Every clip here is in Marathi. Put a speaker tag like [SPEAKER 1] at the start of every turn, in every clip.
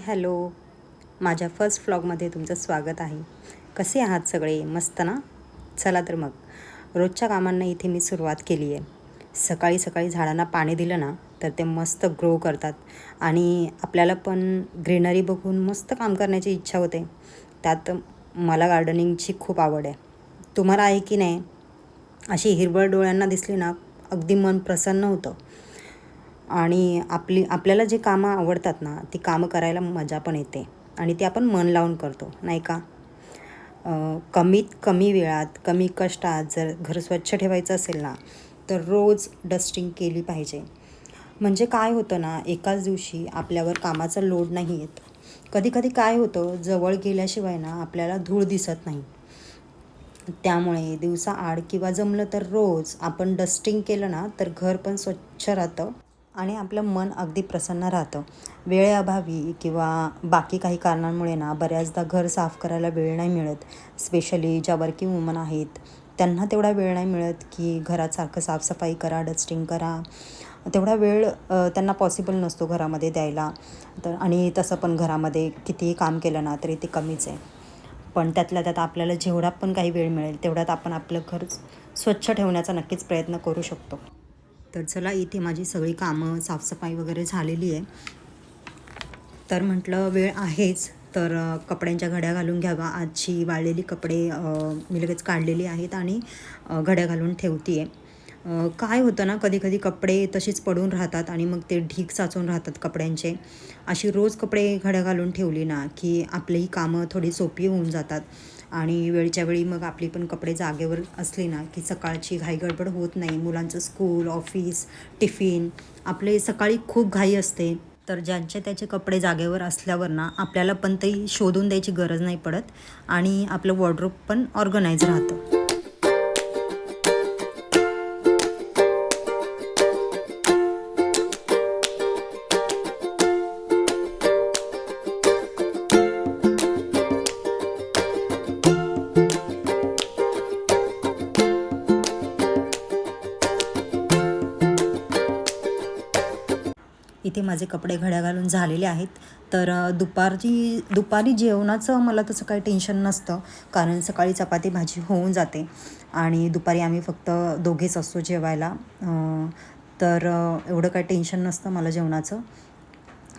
[SPEAKER 1] हॅलो. माझ्या फर्स्ट व्लॉगमध्ये तुमचं स्वागत आहे. कसे आहात सगळे? मस्त ना? चला तर मग रोजच्या कामांना इथे मी सुरुवात केली आहे. सकाळी सकाळी झाडांना पाणी दिलं ना तर ते मस्त ग्रो करतात आणि आपल्याला पण ग्रीनरी बघून मस्त काम करण्याची इच्छा होते. त्यात मला गार्डनिंगची खूप आवड आहे. तुम्हाला आहे की नाही? अशी हिरवळ डोळ्यांना दिसली ना अगदी मन प्रसन्न होतं. आणि आपल्याला जे कामं आवडतात ना ती कामं करायला मजा पण येते आणि ती आपण मन लावून करतो, नाही का? कमीत कमी वेळात कमी कष्टात जर घर स्वच्छ ठेवायचं असेल ना तर रोज डस्टिंग केली पाहिजे. म्हणजे काय होतं ना, एकाच दिवशी आपल्यावर कामाचा लोड नाही येत. कधी कधी काय होतं, जवळ गेल्याशिवाय ना आपल्याला धूळ दिसत नाही. त्यामुळे दिवसाआड किंवा जमलं तर रोज आपण डस्टिंग केलं ना तर घर पण स्वच्छ राहतं आणि आपलं मन अगदी प्रसन्न राहतं. वेळेअभावी किंवा बाकी काही कारणांमुळे ना बऱ्याचदा घर साफ करायला वेळ नाही मिळत. स्पेशली ज्या वर्किंग वुमन आहेत त्यांना तेवढा वेळ नाही मिळत की घरात सारखं साफसफाई करा, डस्टिंग करा. तेवढा वेळ त्यांना पॉसिबल नसतो घरामध्ये द्यायला. तर आणि तसं पण घरामध्ये कितीही काम केलं ना तरी ते कमीच आहे. पण त्यातल्या त्यात आपल्याला जेवढा पण काही वेळ मिळेल तेवढ्यात आपण आपलं घर स्वच्छ ठेवण्याचा नक्कीच प्रयत्न करू शकतो. तर चला, इथे माझी सगळी कामं साफसफाई वगैरे झालेली आहे. तर म्हटलं वेळ आहेच तर कपड्यांच्या घड्या घालून घ्यावा. आजची वाळलेली कपडे मी लगेच काढलेली आहेत आणि घड्या घालून ठेवते आहे. काय होतं ना, कधी कधी कपडे तशीच पडून राहतात आणि मग ते ढीग साचून राहतात कपड्यांचे. अशी रोज कपडे घड्या घालून ठेवली ना की आपलीही कामं थोडी सोपी होऊन जातात आणि वेळच्या वेळी मग आपली पण कपडे जागेवर असली ना की सकाळची घाई गडबड होत नाही. मुलांचं स्कूल, ऑफिस, टिफिन, आपले सकाळी खूप घाई असते. तर ज्यांचे त्याचे कपडे जागेवर असल्यावर ना आपल्याला पण ते शोधून द्यायची गरज नाही पडत आणि आपलं वॉर्डरोब पण ऑर्गनाईज राहतं. इथे माझे कपडे घड्या घालून झालेले आहेत. तर दुपारी जेवणाचं मला तसं काही टेन्शन नसतं, कारण सकाळी चपाती भाजी होऊन जाते आणि दुपारी आम्ही फक्त दोघेच असतो जेवायला. तर एवढं काही टेन्शन नसतं मला जेवणाचं.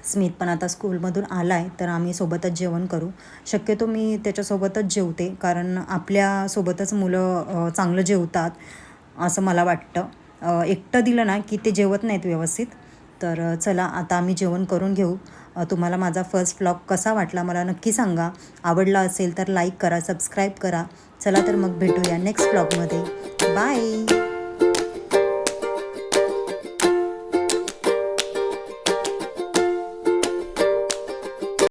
[SPEAKER 1] स्मित पण आता स्कूलमधून आला आहे तर आम्ही सोबतच जेवण करू. शक्यतो मी त्याच्यासोबतच जेवते, कारण आपल्यासोबतच मुलं चांगलं जेवतात असं मला वाटतं. एकटं दिलं ना की ते जेवत नाहीत व्यवस्थित. तर चला, आता आम्ही जेवण करून घेऊ. तुम्हाला माझा फर्स्ट व्लॉग कसा वाटला मला नक्की सांगा. आवडला असेल तर लाईक करा, सबस्क्राईब करा. चला तर मग भेटूया नेक्स्ट व्लॉगमध्ये. बाय.